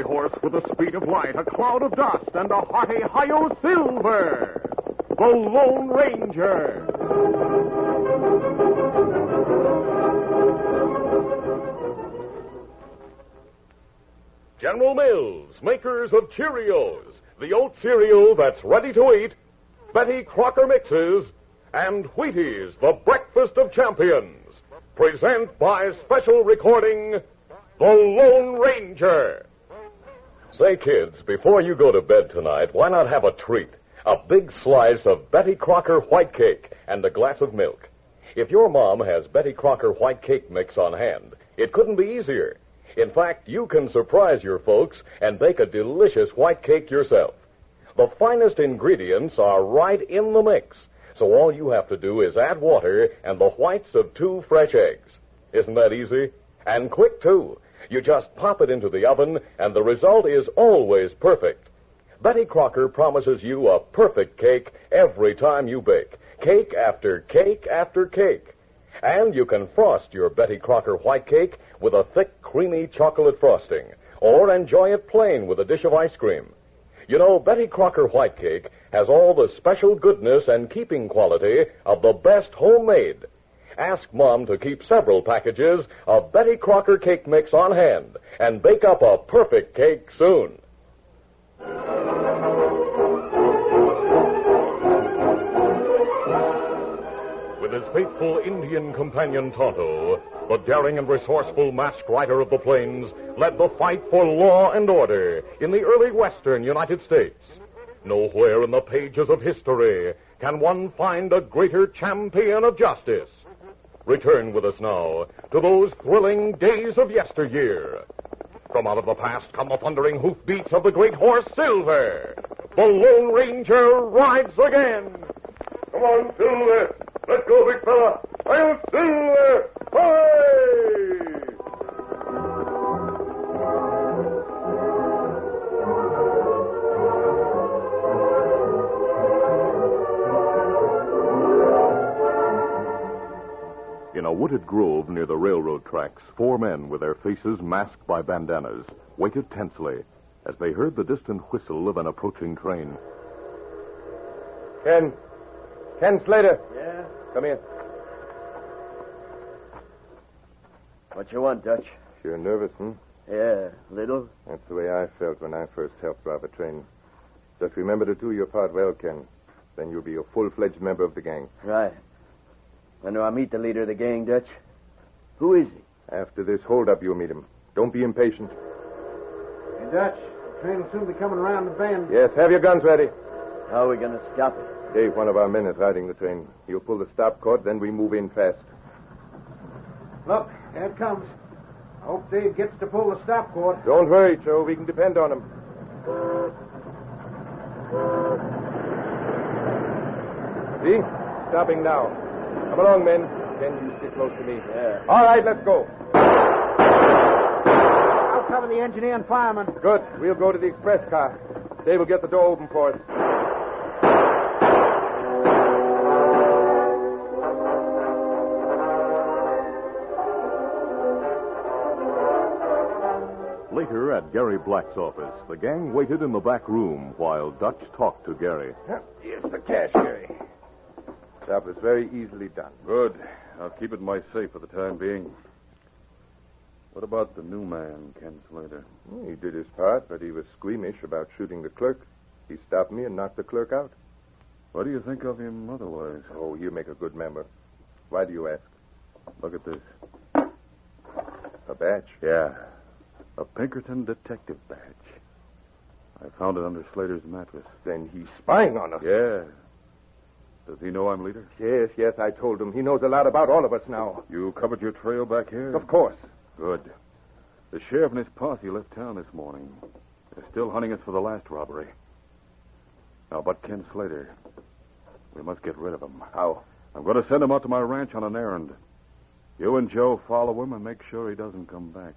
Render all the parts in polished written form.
fiery horse with the speed of light, a cloud of dust, and a hearty hi-yo silver, the Lone Ranger. General Mills, makers of Cheerios, the oat cereal that's ready to eat, Betty Crocker Mixes, and Wheaties, the breakfast of champions, present by special recording, The Lone Ranger. Say, kids, before you go to bed tonight, why not have a treat? A big slice of Betty Crocker white cake and a glass of milk. If your mom has Betty Crocker white cake mix on hand, it couldn't be easier. In fact, you can surprise your folks and bake a delicious white cake yourself. The finest ingredients are right in the mix, so all you have to do is add water and the whites of 2 fresh eggs. Isn't that easy? And quick, too. You just pop it into the oven, and the result is always perfect. Betty Crocker promises you a perfect cake every time you bake. Cake after cake after cake. And you can frost your Betty Crocker white cake with a thick, creamy chocolate frosting, or enjoy it plain with a dish of ice cream. You know, Betty Crocker white cake has all the special goodness and keeping quality of the best homemade. Ask Mom to keep several packages of Betty Crocker cake mix on hand and bake up a perfect cake soon. With his faithful Indian companion Tonto, the daring and resourceful masked rider of the plains led the fight for law and order in the early western United States. Nowhere in the pages of history can one find a greater champion of justice. Return with us now to those thrilling days of yesteryear. From out of the past come the thundering hoofbeats of the great horse Silver. The Lone Ranger rides again. Come on, Silver. Let's go, big fella. I'll Silver. Hooray! In a wooded grove near the railroad tracks, 4 men with their faces masked by bandanas waited tensely as they heard the distant whistle of an approaching train. Ken Slater. Yeah? Come here. What you want, Dutch? You're nervous, Yeah, little. That's the way I felt when I first helped drive a train. Just remember to do your part well, Ken. Then you'll be a full-fledged member of the gang. Right. When do I meet the leader of the gang, Dutch? Who is he? After this hold-up, you'll meet him. Don't be impatient. Hey, Dutch, the train will soon be coming around the bend. Yes, have your guns ready. How are we going to stop it? Dave, one of our men, is riding the train. He'll pull the stop cord, then we move in fast. Look, there it comes. I hope Dave gets to pull the stop cord. Don't worry, Joe. We can depend on him. See? Stopping now. Come along, men. Ken, you stick close to me. Yeah. All right, let's go. I'll cover the engineer and fireman. Good. We'll go to the express car. Dave will get the door open for us. Later, at Gary Black's office, the gang waited in the back room while Dutch talked to Gary. Here's the cash, Gary. Job was very easily done. Good. I'll keep it in my safe for the time being. What about the new man, Ken Slater? Well, he did his part, but he was squeamish about shooting the clerk. He stopped me and knocked the clerk out. What do you think of him otherwise? Oh, you make a good member. Why do you ask? Look at this. A badge? Yeah. A Pinkerton detective badge. I found it under Slater's mattress. Then he's spying on us. Yeah. Does he know I'm leader? Yes, I told him. He knows a lot about all of us now. You covered your trail back here? Of course. Good. The sheriff and his posse left town this morning. They're still hunting us for the last robbery. Now, but Ken Slater, we must get rid of him. How? I'm going to send him out to my ranch on an errand. You and Joe follow him and make sure he doesn't come back.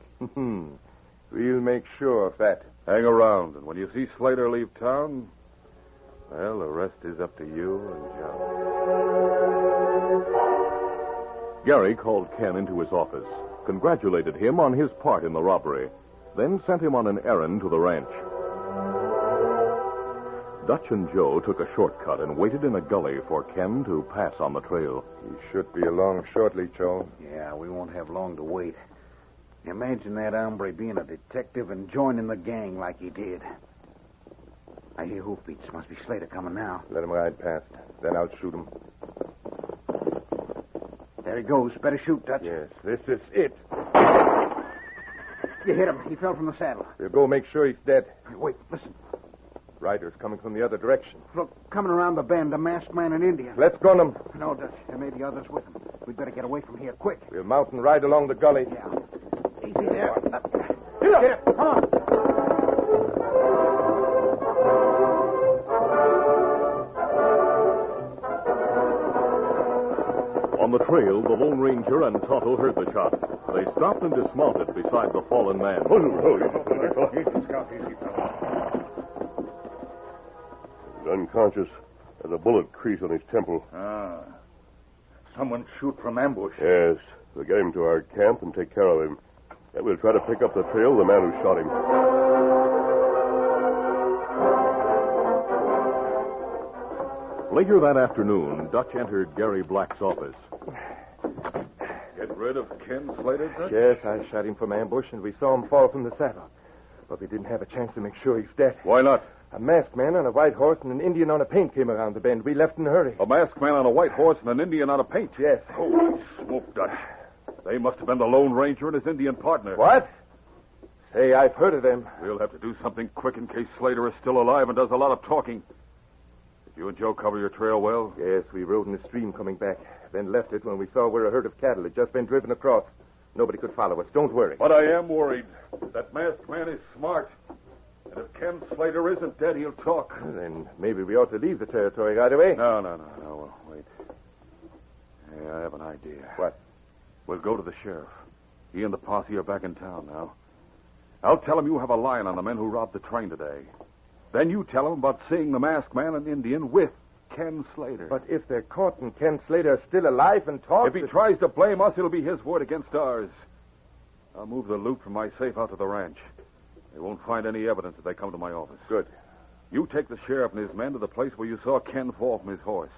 We'll make sure of that. Hang around, and when you see Slater leave town, well, the rest is up to you and Joe. Gary called Ken into his office, congratulated him on his part in the robbery, then sent him on an errand to the ranch. Dutch and Joe took a shortcut and waited in a gully for Ken to pass on the trail. He should be along shortly, Joe. Yeah, we won't have long to wait. Imagine that hombre being a detective and joining the gang like he did. I hear hoofbeats. Must be Slater coming now. Let him ride past. Then I'll shoot him. There he goes. Better shoot, Dutch. Yes, this is it. You hit him. He fell from the saddle. We'll go make sure he's dead. Hey, wait, listen. Riders coming from the other direction. Look, coming around the bend, a masked man and Indian. Let's gun them. No, Dutch. There may be others with him. We'd better get away from here, quick. We'll mount and ride along the gully. Yeah. Easy there. Get him. Come on. On the trail, the Lone Ranger and Tonto heard the shot. They stopped and dismounted beside the fallen man. He's unconscious. Has a bullet crease on his temple. Ah. Someone shoot from ambush. Yes. We'll get him to our camp and take care of him. Then we'll try to pick up the trail of the man who shot him. Later that afternoon, Dutch entered Gary Black's office. Get rid of Ken Slater, Dutch? Yes, I shot him from ambush, and we saw him fall from the saddle. But we didn't have a chance to make sure he's dead. Why not? A masked man on a white horse and an Indian on a paint came around the bend. We left in a hurry. A masked man on a white horse and an Indian on a paint? Yes. Holy smoke, Dutch. They must have been the Lone Ranger and his Indian partner. What? Say, I've heard of them. We'll have to do something quick in case Slater is still alive and does a lot of talking. Did you and Joe cover your trail well? Yes, we rode in the stream coming back, then left it when we saw where a herd of cattle had just been driven across. Nobody could follow us. Don't worry. But I am worried. That masked man is smart. And if Ken Slater isn't dead, he'll talk. Then maybe we ought to leave the territory right away. No. Wait. Hey, I have an idea. What? We'll go to the sheriff. He and the posse are back in town now. I'll tell him you have a line on the men who robbed the train today. Then you tell him about seeing the masked man and Indian with Ken Slater. But if they're caught and Ken Slater is still alive and talks... If he tries to blame us, it'll be his word against ours. I'll move the loot from my safe out to the ranch. They won't find any evidence if they come to my office. Good. You take the sheriff and his men to the place where you saw Ken fall from his horse.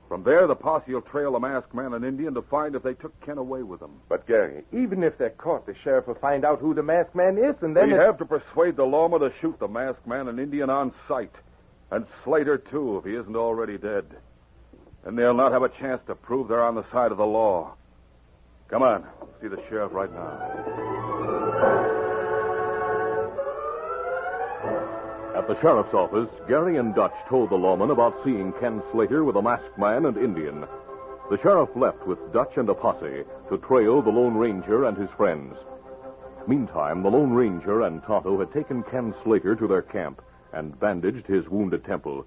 From there, the posse will trail the masked man and Indian to find if they took Ken away with them. But, Gary, even if they're caught, the sheriff will find out who the masked man is, and then... We have to persuade the lawman to shoot the masked man and Indian on sight. And Slater, too, if he isn't already dead. And they'll not have a chance to prove they're on the side of the law. Come on. We'll see the sheriff right now. At the sheriff's office, Gary and Dutch told the lawman about seeing Ken Slater with a masked man and Indian. The sheriff left with Dutch and a posse to trail the Lone Ranger and his friends. Meantime, the Lone Ranger and Tonto had taken Ken Slater to their camp and bandaged his wounded temple.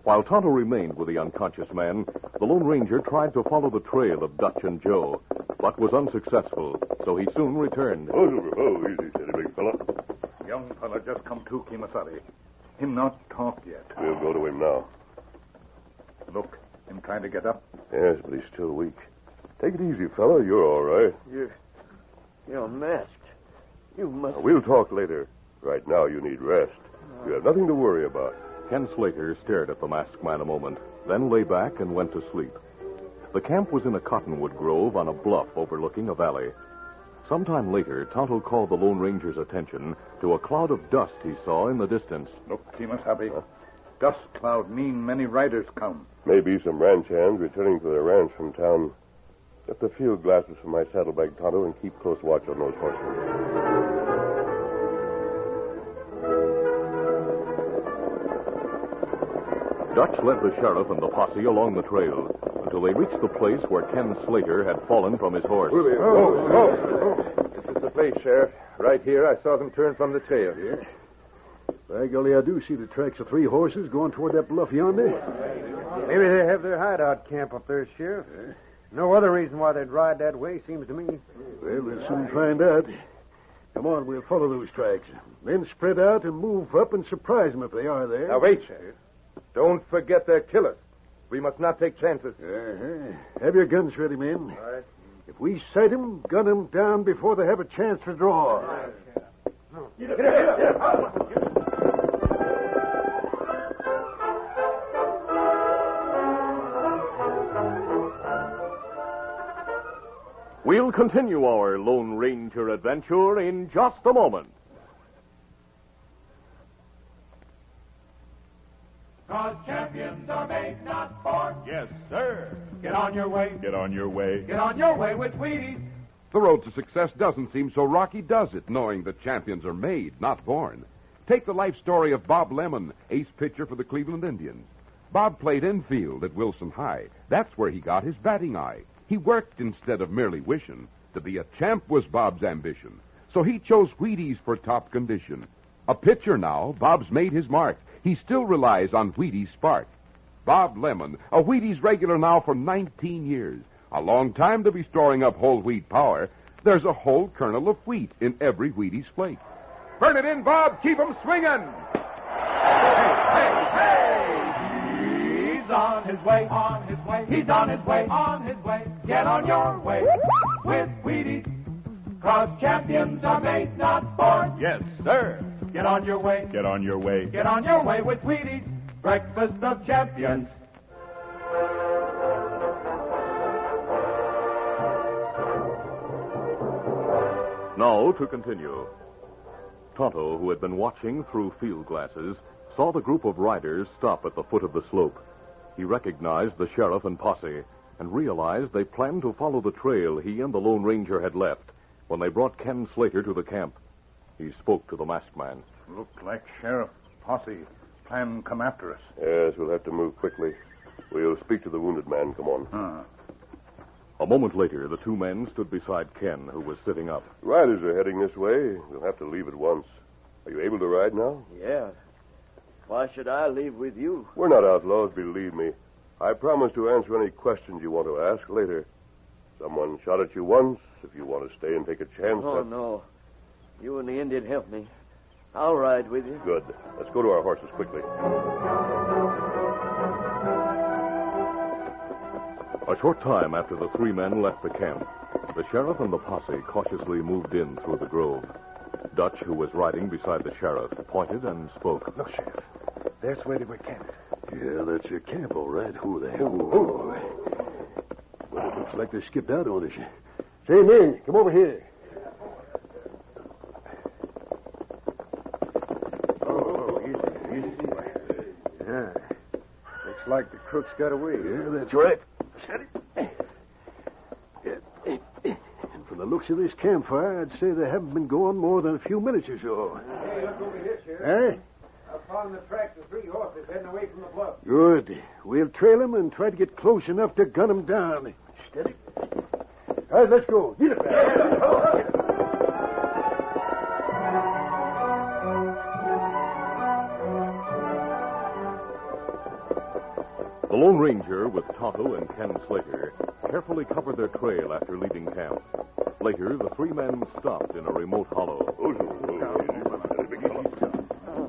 While Tonto remained with the unconscious man, the Lone Ranger tried to follow the trail of Dutch and Joe, but was unsuccessful, so he soon returned. Oh, easy, steady, big fella. Young fella just come to, Kimasari. Him not talk yet. We'll go to him now. Look, him kind of get up. Yes, but he's still weak. Take it easy, fella. You're all right. You're masked. You must... We'll talk later. Right now, you need rest. You have nothing to worry about. Ken Slater stared at the masked man a moment, then lay back and went to sleep. The camp was in a cottonwood grove on a bluff overlooking a valley. Sometime later, Tonto called the Lone Ranger's attention to a cloud of dust he saw in the distance. Look, Kimasabi. Dust cloud mean many riders come. Maybe some ranch hands returning to their ranch from town. Lift the field glasses from my saddlebag, Tonto, and keep close watch on those horsemen. Dutch led the sheriff and the posse along the trail until they reached the place where Ken Slater had fallen from his horse. This is the place, Sheriff. Right here, I saw them turn from the trail. Yeah. By golly, I do see the tracks of 3 horses going toward that bluff yonder. Maybe they have their hideout camp up there, Sheriff. No other reason why they'd ride that way, seems to me. Well, we'll soon find out. Come on, we'll follow those tracks. Then spread out and move up and surprise them if they are there. Now, wait, Sheriff. Don't forget they're killers. We must not take chances. Have your guns ready, men. All right. If we sight them, gun them down before they have a chance to draw. We'll continue our Lone Ranger adventure in just a moment. 'Cause champions are made, not born. Yes, sir. Get on your way. Get on your way. Get on your way with Wheaties. The road to success doesn't seem so rocky, does it, knowing that champions are made, not born? Take the life story of Bob Lemon, ace pitcher for the Cleveland Indians. Bob played infield at Wilson High. That's where he got his batting eye. He worked instead of merely wishing. To be a champ was Bob's ambition. So he chose Wheaties for top condition. A pitcher now, Bob's made his mark. He still relies on Wheaties' spark. Bob Lemon, a Wheaties regular now for 19 years. A long time to be storing up whole wheat power. There's a whole kernel of wheat in every Wheaties flake. Burn it in, Bob. Keep 'em swinging. Hey, he's on his way, on his way. He's on his way, on his way. Get on your way with Wheaties. 'Cause champions are made, not born. Yes, sir. Get on your way. Get on your way. Get on your way with Wheaties. Breakfast of champions. Now to continue. Tonto, who had been watching through field glasses, saw the group of riders stop at the foot of the slope. He recognized the sheriff and posse and realized they planned to follow the trail he and the Lone Ranger had left when they brought Ken Slater to the camp. He spoke to the masked man. Looked like Sheriff Posse plan come after us. Yes, we'll have to move quickly. We'll speak to the wounded man. Come on. A moment later, the two men stood beside Ken, who was sitting up. Riders are heading this way. We'll have to leave at once. Are you able to ride now? Yeah. Why should I leave with you? We're not outlaws, believe me. I promise to answer any questions you want to ask later. Someone shot at you once. If you want to stay and take a chance... Oh, no. You and the Indian help me. I'll ride with you. Good. Let's go to our horses quickly. A short time after the three men left the camp, the sheriff and the posse cautiously moved in through the grove. Dutch, who was riding beside the sheriff, pointed and spoke. Look, Sheriff. That's where they were camped. Yeah, that's your camp, all right. Who the hell? Well, it looks like they skipped out on us. Say, men, come over here. Yeah. Looks like the crooks got away. Yeah, that's right. And from the looks of this campfire, I'd say they haven't been gone more than a few minutes or so. Hey, look over here, Sheriff. Eh? I found the tracks of 3 horses heading away from the bluff. Good. We'll trail them and try to get close enough to gun them down. Steady. All right, let's go. Get it back. The Lone Ranger, with Tonto and Ken Slater, carefully covered their trail after leaving camp. Later, the three men stopped in a remote hollow.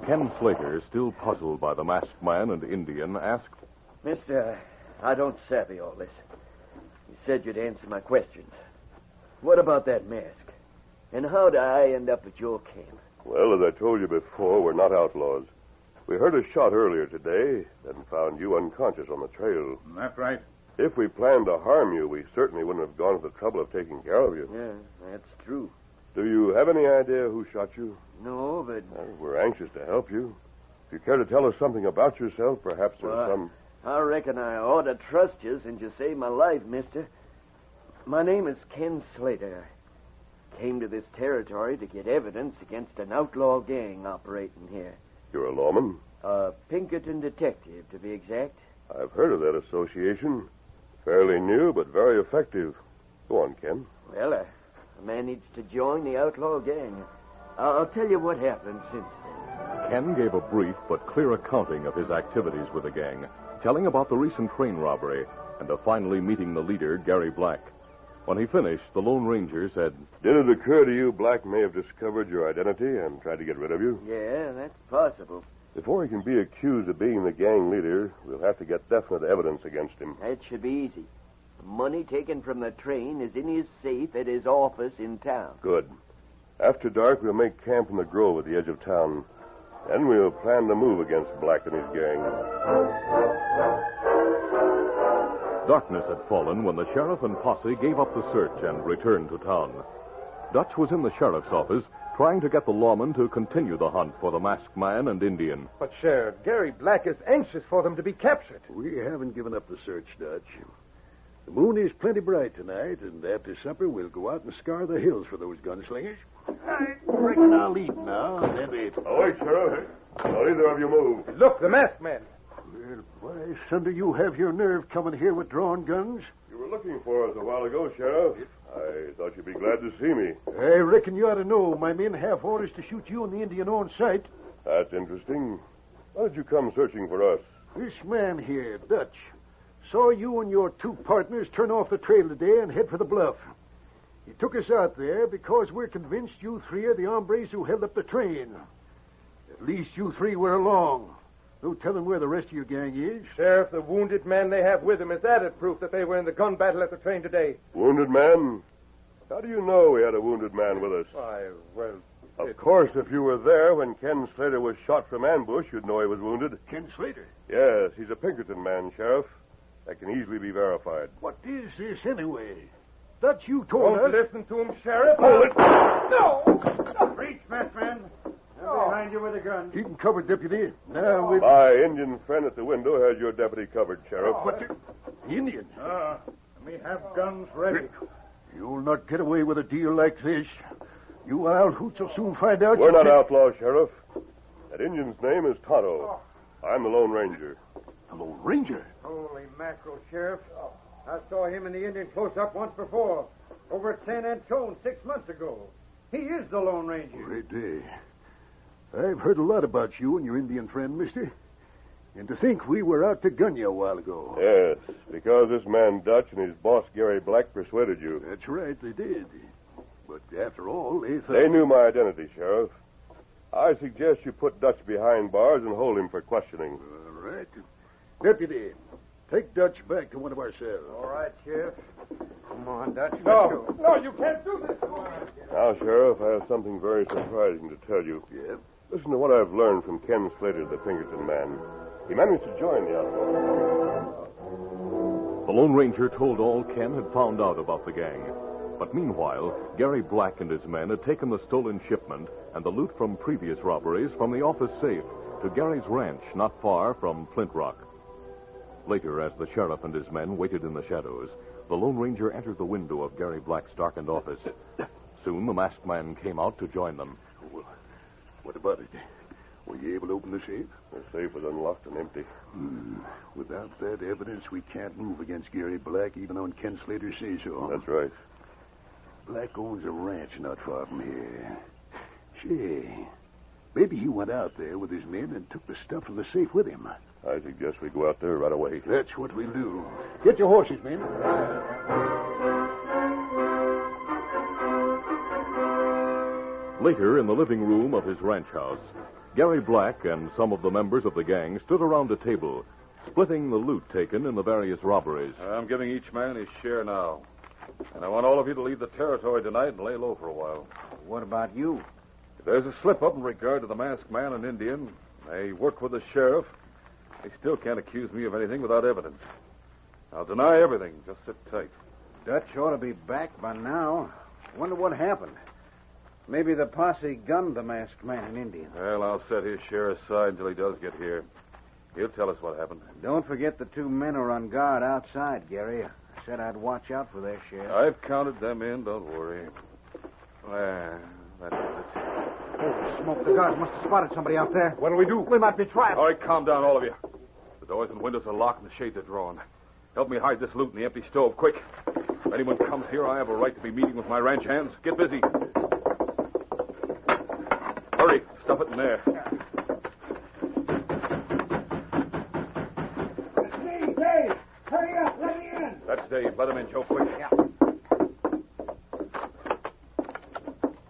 Ken Slater, still puzzled by the masked man and Indian, asked, Mister, I don't savvy all this. You said you'd answer my questions. What about that mask? And how'd I end up at your camp? Well, as I told you before, we're not outlaws. We heard a shot earlier today and found you unconscious on the trail. That's right. If we planned to harm you, we certainly wouldn't have gone to the trouble of taking care of you. Yeah, that's true. Do you have any idea who shot you? No, but... Well, we're anxious to help you. If you care to tell us something about yourself, perhaps there's some... I reckon I ought to trust you since you saved my life, mister. My name is Ken Slater. I came to this territory to get evidence against an outlaw gang operating here. You're a lawman? A Pinkerton detective, to be exact. I've heard of that association. Fairly new, but very effective. Go on, Ken. Well, I managed to join the outlaw gang. I'll tell you what happened since then. Ken gave a brief but clear accounting of his activities with the gang, telling about the recent train robbery and of finally meeting the leader, Gary Black. When he finished, the Lone Ranger said, Did it occur to you Black may have discovered your identity and tried to get rid of you? Yeah, that's possible. Before he can be accused of being the gang leader, we'll have to get definite evidence against him. That should be easy. The money taken from the train is in his safe at his office in town. Good. After dark, we'll make camp in the grove at the edge of town. Then we'll plan to move against Black and his gang. Darkness had fallen when the sheriff and posse gave up the search and returned to town. Dutch was in the sheriff's office trying to get the lawman to continue the hunt for the masked man and Indian. But, Sheriff, Gary Black is anxious for them to be captured. We haven't given up the search, Dutch. The moon is plenty bright tonight, and after supper we'll go out and scour the hills for those gunslingers. I reckon I'll eat now, and then wait. Oh, wait, Sheriff. Don't either of you move. Look, the masked man. Well, why, Sunder, you have your nerve coming here with drawn guns? You were looking for us a while ago, Sheriff. I thought you'd be glad to see me. I reckon you ought to know my men have orders to shoot you and the Indian on sight. That's interesting. Why did you come searching for us? This man here, Dutch, saw you and your two partners turn off the trail today and head for the bluff. He took us out there because we're convinced you three are the hombres who held up the train. At least you three were along. No telling where the rest of your gang is. Sheriff, the wounded man they have with them is added proof that they were in the gun battle at the train today. Wounded man? How do you know we had a wounded man with us? Why, well... Of course, if you were there when Ken Slater was shot from ambush, you'd know he was wounded. Ken Slater? Yes, he's a Pinkerton Man, Sheriff. That can easily be verified. What is this, anyway? Dutch, you told us... Don't listen to him, Sheriff. Hold it! No! Reach, masked man. Behind you with a gun. Keep him covered, Deputy. Now, we... My Indian friend at the window has your deputy covered, Sheriff. But the Indian? We have guns ready. You'll not get away with a deal like this. You outhoots will soon find out... We're not outlaws, Sheriff. That Indian's name is Tonto. I'm the Lone Ranger. The Lone Ranger? Holy mackerel, Sheriff. I saw him and the Indian close up once before, over at San Antone 6 months ago. He is the Lone Ranger. Great day. I've heard a lot about you and your Indian friend, mister. And to think we were out to gun you a while ago. Yes, because this man Dutch and his boss Gary Black persuaded you. That's right, they did. But after all, they thought... They knew my identity, Sheriff. I suggest you put Dutch behind bars and hold him for questioning. All right. Deputy, take Dutch back to one of our cells. All right, Sheriff. Come on, Dutch. No, you can't do this. Now, Sheriff, I have something very surprising to tell you. Yeah? Listen to what I've learned from Ken Slater, the Pinkerton Man. He managed to join the outlaws. The Lone Ranger told all Ken had found out about the gang. But meanwhile, Gary Black and his men had taken the stolen shipment and the loot from previous robberies from the office safe to Gary's ranch not far from Flint Rock. Later, as the sheriff and his men waited in the shadows, the Lone Ranger entered the window of Gary Black's darkened office. Soon the masked man came out to join them. Well, what about it? Were you able to open the safe? The safe was unlocked and empty. Without that evidence, we can't move against Gary Black, even on Ken Slater says so. That's right. Black owns a ranch not far from here. Say, maybe he went out there with his men and took the stuff from the safe with him. I suggest we go out there right away. That's what we'll do. Get your horses, men. Later, in the living room of his ranch house, Gary Black and some of the members of the gang stood around a table, splitting the loot taken in the various robberies. I'm giving each man his share now. And I want all of you to leave the territory tonight and lay low for a while. What about you? If there's a slip-up in regard to the masked man and Indian, I work with the sheriff. They still can't accuse me of anything without evidence. I'll deny everything. Just sit tight. Dutch ought to be back by now. Wonder what happened. Maybe the posse gunned the masked man and Indian. Well, I'll set his share aside until he does get here. He'll tell us what happened. Don't forget the two men are on guard outside, Gary. I said I'd watch out for their share. I've counted them in, don't worry. That's it. Holy smoke, the guards must have spotted somebody out there. What'll we do? We might be trapped. All right, calm down, all of you. The doors and windows are locked and the shades are drawn. Help me hide this loot in the empty stove, quick. If anyone comes here, I have a right to be meeting with my ranch hands. Get busy. Hurry, stuff it in there. Dave, hurry up, let me in. That's Dave. Let him in, Joe, quick. Yeah.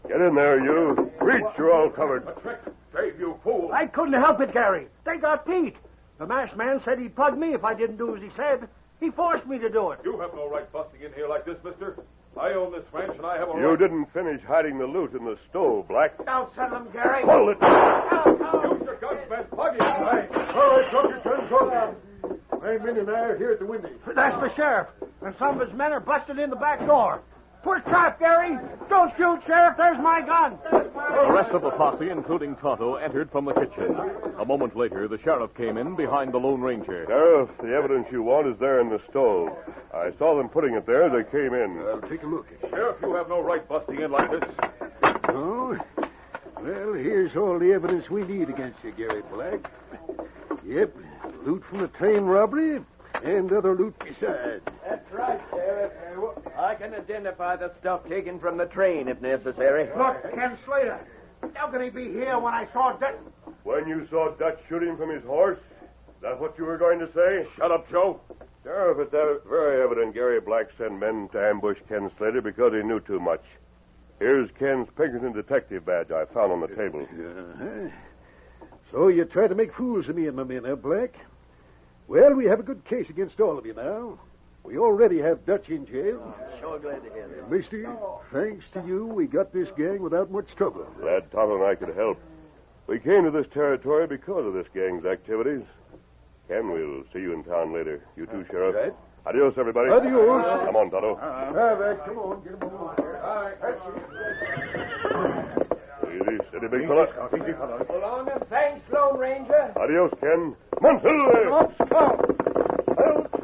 Get in there, you. Reach, you're all covered. A trick. Dave, you fool. I couldn't help it, Gary. They got Pete. The masked man said he'd plug me if I didn't do as he said. He forced me to do it. You have no right busting in here like this, mister. I own this ranch, and I have a You right. didn't finish hiding the loot in the stove, Black. Don't send them, Gary. Hold it! Use your guns, men. Plug it. All right, drop your guns, drop it. My men and I are here at the window. That's the sheriff, and some of his men are busted in the back door. Push trap, Gary. Don't shoot, Sheriff. There's my gun. The rest of the posse, including Tonto, entered from the kitchen. A moment later, the sheriff came in behind the Lone Ranger. Sheriff, the evidence you want is there in the stove. I saw them putting it there as they came in. I'll take a look. Sheriff, you have no right busting in like this. Oh? Well, here's all the evidence we need against you, Gary Black. Yep, loot from the train robbery and other loot besides. That's right, Sheriff. I can identify the stuff taken from the train if necessary. Look, Ken Slater. How can he be here when I saw Dutch? When you saw Dutch shooting from his horse, is that what you were going to say? Shut up, Joe. Sheriff, it's very evident Gary Black sent men to ambush Ken Slater because he knew too much. Here's Ken's Pinkerton detective badge I found on the table. Uh-huh. So you try to make fools of me and my men, Black? Well, we have a good case against all of you now. We already have Dutch in jail. Sure glad to hear that. Mister, thanks to you, we got this gang without much trouble. Glad Tonto and I could help. We came to this territory because of this gang's activities. Ken, we'll see you in town later. You too, Sheriff. Right. Adios, everybody. Adios. Come on, Tonto. Come on, get him on. Easy, steady, big fella. So long and thanks, Lone Ranger. Adios, Ken. Monsilve! Monsilve!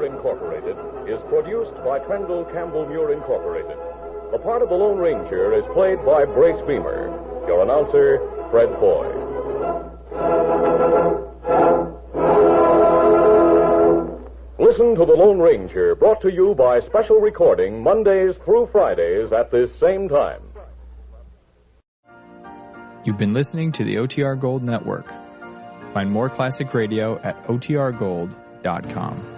Incorporated is produced by Trendle Campbell Muir Incorporated. The part of the Lone Ranger is played by Brace Beamer. Your announcer, Fred Boy. Listen to the Lone Ranger, brought to you by special recording Mondays through Fridays at this same time. You've been listening to the OTR Gold Network. Find more classic radio at otrgold.com.